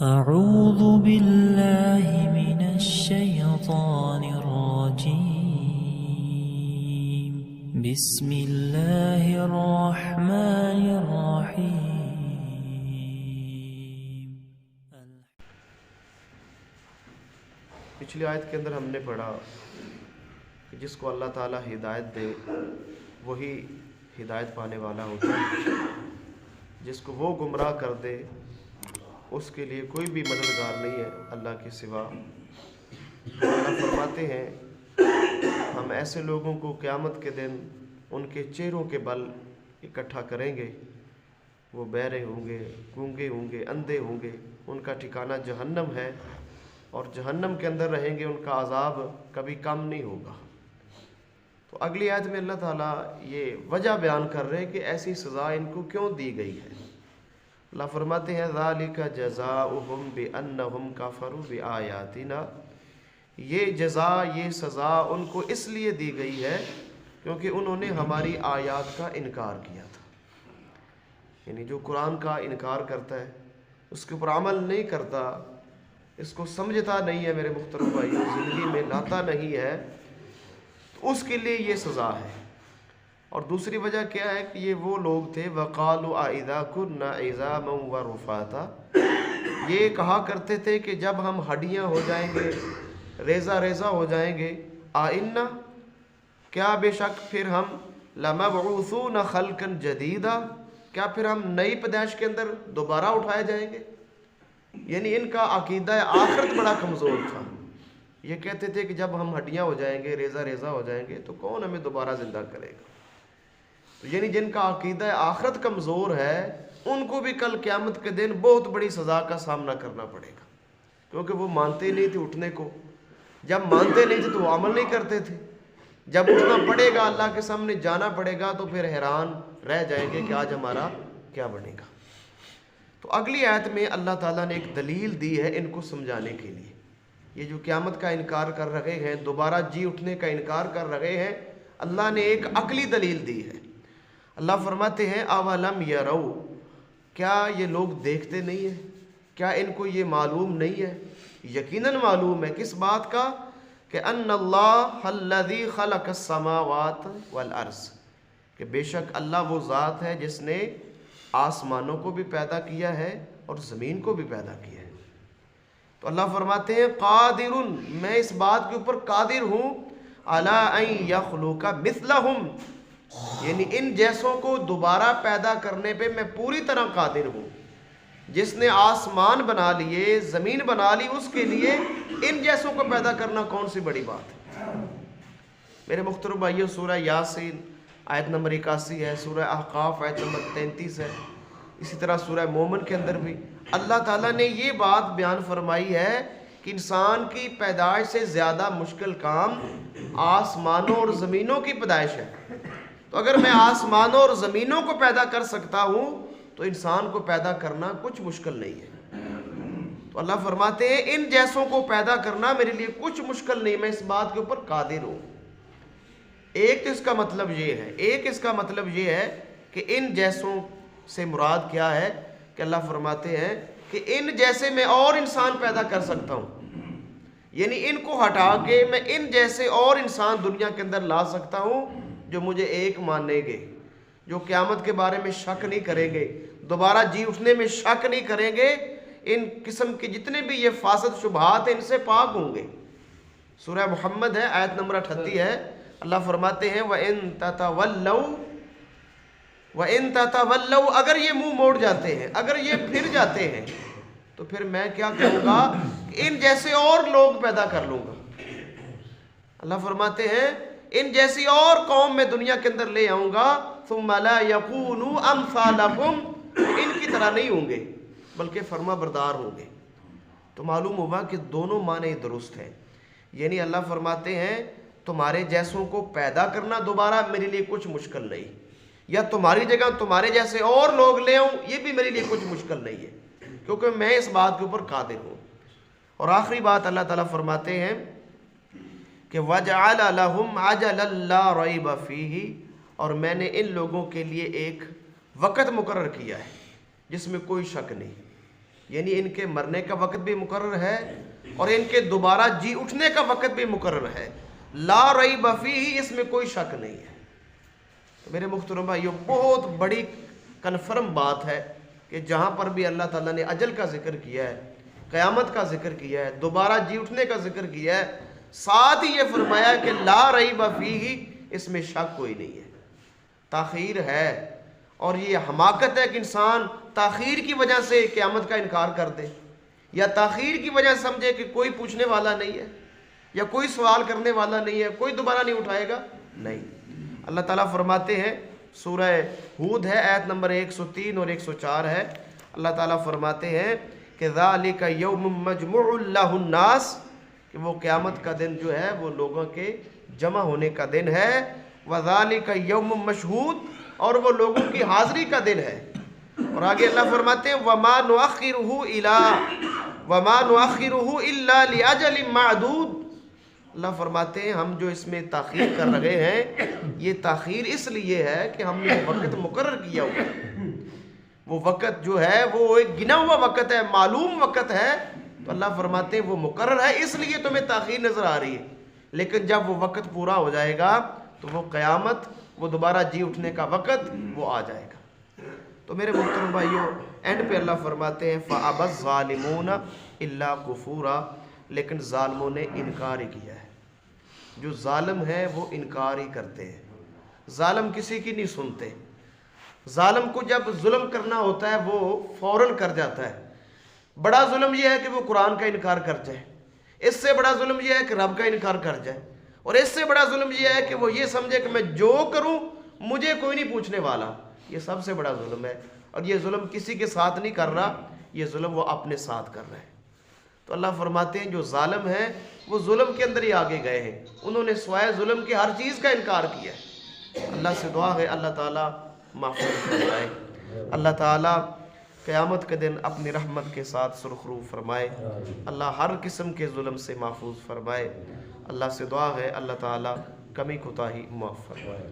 أعوذ بالله من الشيطان الرجيم بسم الله الرحمن الرحيم. پچھلی آیت کے اندر ہم نے پڑھا کہ جس کو اللہ تعالیٰ ہدایت دے وہی ہدایت پانے والا ہوتا ہے، جس کو وہ گمراہ کر دے اس کے لیے کوئی بھی مددگار نہیں ہے اللہ کے سوا. اللہ فرماتے ہیں ہم ایسے لوگوں کو قیامت کے دن ان کے چہروں کے بل اکٹھا کریں گے. وہ بہرے ہوں گے، گونگے ہوں گے، اندھے ہوں گے، ان کا ٹھکانہ جہنم ہے اور جہنم کے اندر رہیں گے، ان کا عذاب کبھی کم نہیں ہوگا. تو اگلی آیت میں اللہ تعالیٰ یہ وجہ بیان کر رہے کہ ایسی سزا ان کو کیوں دی گئی ہے. اللہ فرماتے ہیں ذَلِكَ جَزَاؤُهُمْ بِأَنَّهُمْ كَفَرُوا بِآيَاتِنَا. یہ جزا، یہ سزا ان کو اس لیے دی گئی ہے کیونکہ انہوں نے ہماری آیات کا انکار کیا تھا. یعنی جو قرآن کا انکار کرتا ہے، اس کے اوپر عمل نہیں کرتا، اس کو سمجھتا نہیں ہے، میرے محترم بھائیو، زندگی میں لاتا نہیں ہے، تو اس کے لیے یہ سزا ہے. اور دوسری وجہ کیا ہے کہ یہ وہ لوگ تھے وَقَالُوا أَإِذَا كُنَّا عِظَامًا وَرُفَاتًا. یہ کہا کرتے تھے کہ جب ہم ہڈیاں ہو جائیں گے، ریزہ ریزہ ہو جائیں گے، آئنہ کیا بے شک پھر ہم لَمَبْعُوثُونَ خَلْقًا جَدِيدًا، کیا پھر ہم نئی پیدائش کے اندر دوبارہ اٹھائے جائیں گے. یعنی ان کا عقیدہ آخرت بڑا کمزور تھا. یہ کہتے تھے کہ جب ہم ہڈیاں ہو جائیں گے، ریزہ ریزہ ہو جائیں گے، تو کون ہمیں دوبارہ زندہ کرے گا. یعنی جن کا عقیدہ آخرت کمزور ہے ان کو بھی کل قیامت کے دن بہت بڑی سزا کا سامنا کرنا پڑے گا، کیونکہ وہ مانتے نہیں تھے اٹھنے کو. جب مانتے نہیں تھے تو وہ عمل نہیں کرتے تھے. جب اٹھنا پڑے گا، اللہ کے سامنے جانا پڑے گا، تو پھر حیران رہ جائیں گے کہ آج ہمارا کیا بنے گا. تو اگلی آیت میں اللہ تعالیٰ نے ایک دلیل دی ہے ان کو سمجھانے کے لیے. یہ جو قیامت کا انکار کر رہے ہیں، دوبارہ جی اٹھنے کا انکار کر رہے ہیں، اللہ نے ایک عقلی دلیل دی ہے. اللہ فرماتے ہیں اولم یروا، کیا یہ لوگ دیکھتے نہیں ہیں؟ کیا ان کو یہ معلوم نہیں ہے؟ یقیناً معلوم ہے. کس بات کا؟ کہ ان اللہ الذی خلق السماوات والارض، کہ بے شک اللہ وہ ذات ہے جس نے آسمانوں کو بھی پیدا کیا ہے اور زمین کو بھی پیدا کیا ہے. تو اللہ فرماتے ہیں قادر، میں اس بات کے اوپر قادر ہوں، علی ان یخلق مثلہم، یعنی ان جیسوں کو دوبارہ پیدا کرنے پہ میں پوری طرح قادر ہوں. جس نے آسمان بنا لیے، زمین بنا لی، اس کے لیے ان جیسوں کو پیدا کرنا کون سی بڑی بات ہے. میرے محترم بھائیو، سورہ یاسین آیت نمبر 81 ہے، سورہ احقاف آیت نمبر 33 ہے، اسی طرح سورہ مومن کے اندر بھی اللہ تعالیٰ نے یہ بات بیان فرمائی ہے کہ انسان کی پیدائش سے زیادہ مشکل کام آسمانوں اور زمینوں کی پیدائش ہے. تو اگر میں آسمانوں اور زمینوں کو پیدا کر سکتا ہوں تو انسان کو پیدا کرنا کچھ مشکل نہیں ہے. تو اللہ فرماتے ہیں ان جیسوں کو پیدا کرنا میرے لیے کچھ مشکل نہیں، میں اس بات کے اوپر قادر ہوں. ایک تو اس کا مطلب یہ ہے کہ ان جیسوں سے مراد کیا ہے کہ اللہ فرماتے ہیں کہ ان جیسے میں اور انسان پیدا کر سکتا ہوں. یعنی ان کو ہٹا کے میں ان جیسے اور انسان دنیا کے اندر لا سکتا ہوں جو مجھے ایک مانیں گے، جو قیامت کے بارے میں شک نہیں کریں گے، دوبارہ جی اٹھنے میں شک نہیں کریں گے، ان قسم کے جتنے بھی یہ فاسد شبہات ہیں ان سے پاک ہوں گے. سورہ محمد ہے، آیت نمبر 38 ہے. اللہ فرماتے ہیں وَإِن تَتَوَلَّوْا، اگر یہ منہ موڑ جاتے ہیں، اگر یہ پھر جاتے ہیں، تو پھر میں کیا کروں گا کہ ان جیسے اور لوگ پیدا کر لوں گا. اللہ فرماتے ہیں ان جیسی اور قوم میں دنیا کے اندر لے آؤں گا، ثم لا یکونوا امثالکم، ان کی طرح نہیں ہوں گے بلکہ فرما بردار ہوں گے. تو معلوم ہوا کہ دونوں معنی درست ہیں. یعنی اللہ فرماتے ہیں تمہارے جیسوں کو پیدا کرنا دوبارہ میرے لیے کچھ مشکل نہیں، یا تمہاری جگہ تمہارے جیسے اور لوگ لے آؤں، یہ بھی میرے لیے کچھ مشکل نہیں ہے، کیونکہ میں اس بات کے اوپر قادر ہوں. اور آخری بات اللہ تعالیٰ فرماتے ہیں کہ وَجَعَلَ لَهُمْ عَجَلًا لَا رَيْبَ فِيهِ، اور میں نے ان لوگوں کے لیے ایک وقت مقرر کیا ہے جس میں کوئی شک نہیں. یعنی ان کے مرنے کا وقت بھی مقرر ہے اور ان کے دوبارہ جی اٹھنے کا وقت بھی مقرر ہے. لا ریب فیہ، اس میں کوئی شک نہیں ہے. تو میرے محترم بھائیو، بہت بڑی کنفرم بات ہے کہ جہاں پر بھی اللہ تعالیٰ نے اجل کا ذکر کیا ہے، قیامت کا ذکر کیا ہے، دوبارہ جی اٹھنے کا ذکر کیا ہے، ساتھ ہی یہ فرمایا کہ لا ریب فیہ، اس میں شک کوئی نہیں ہے. تاخیر ہے، اور یہ حماقت ہے کہ انسان تاخیر کی وجہ سے قیامت کا انکار کر دے، یا تاخیر کی وجہ سے سمجھے کہ کوئی پوچھنے والا نہیں ہے، یا کوئی سوال کرنے والا نہیں ہے، کوئی دوبارہ نہیں اٹھائے گا. نہیں، اللہ تعالیٰ فرماتے ہیں، سورہ ہود ہے، آیت نمبر 103 اور 104 ہے. اللہ تعالیٰ فرماتے ہیں کہ ذالک یوم مجموع لہ الناس، کہ وہ قیامت کا دن جو ہے وہ لوگوں کے جمع ہونے کا دن ہے. وذالک یوم مشہود، اور وہ لوگوں کی حاضری کا دن ہے. اور آگے اللہ فرماتے ہیں وما نؤخرہ الا لاجل معدود. اللہ فرماتے ہیں ہم جو اس میں تاخیر کر رہے ہیں، یہ تاخیر اس لیے ہے کہ ہم نے وقت مقرر کیا ہوا ہے. وہ وقت جو ہے وہ ایک گنا ہوا وقت ہے، معلوم وقت ہے. تو اللہ فرماتے ہیں وہ مقرر ہے، اس لیے تمہیں تاخیر نظر آ رہی ہے، لیکن جب وہ وقت پورا ہو جائے گا تو وہ قیامت، وہ دوبارہ جی اٹھنے کا وقت وہ آ جائے گا. تو میرے محترم بھائیو، اینڈ پہ اللہ فرماتے ہیں فَأَبَى الظَّالِمُونَ إِلَّا كُفُورًا، لیکن ظالموں نے انکار ہی کیا ہے. جو ظالم ہیں وہ انکار ہی کرتے ہیں. ظالم کسی کی نہیں سنتے. ظالم کو جب ظلم کرنا ہوتا ہے وہ فوراً کر جاتا ہے. بڑا ظلم یہ ہے کہ وہ قرآن کا انکار کر جائے، اس سے بڑا ظلم یہ ہے کہ رب کا انکار کر جائے، اور اس سے بڑا ظلم یہ ہے کہ وہ یہ سمجھے کہ میں جو کروں مجھے کوئی نہیں پوچھنے والا. یہ سب سے بڑا ظلم ہے، اور یہ ظلم کسی کے ساتھ نہیں کر رہا، یہ ظلم وہ اپنے ساتھ کر رہا ہے. تو اللہ فرماتے ہیں جو ظالم ہیں وہ ظلم کے اندر ہی آگے گئے ہیں، انہوں نے سوائے ظلم کے ہر چیز کا انکار کیا ہے. اللہ سے دعا ہے اللہ تعالیٰ محفوظ فرمائے. اللہ تعالیٰ قیامت کے دن اپنی رحمت کے ساتھ سرخرو فرمائے. اللہ ہر قسم کے ظلم سے محفوظ فرمائے. اللہ سے دعا ہے اللہ تعالیٰ کمی کوتاہی معاف فرمائے.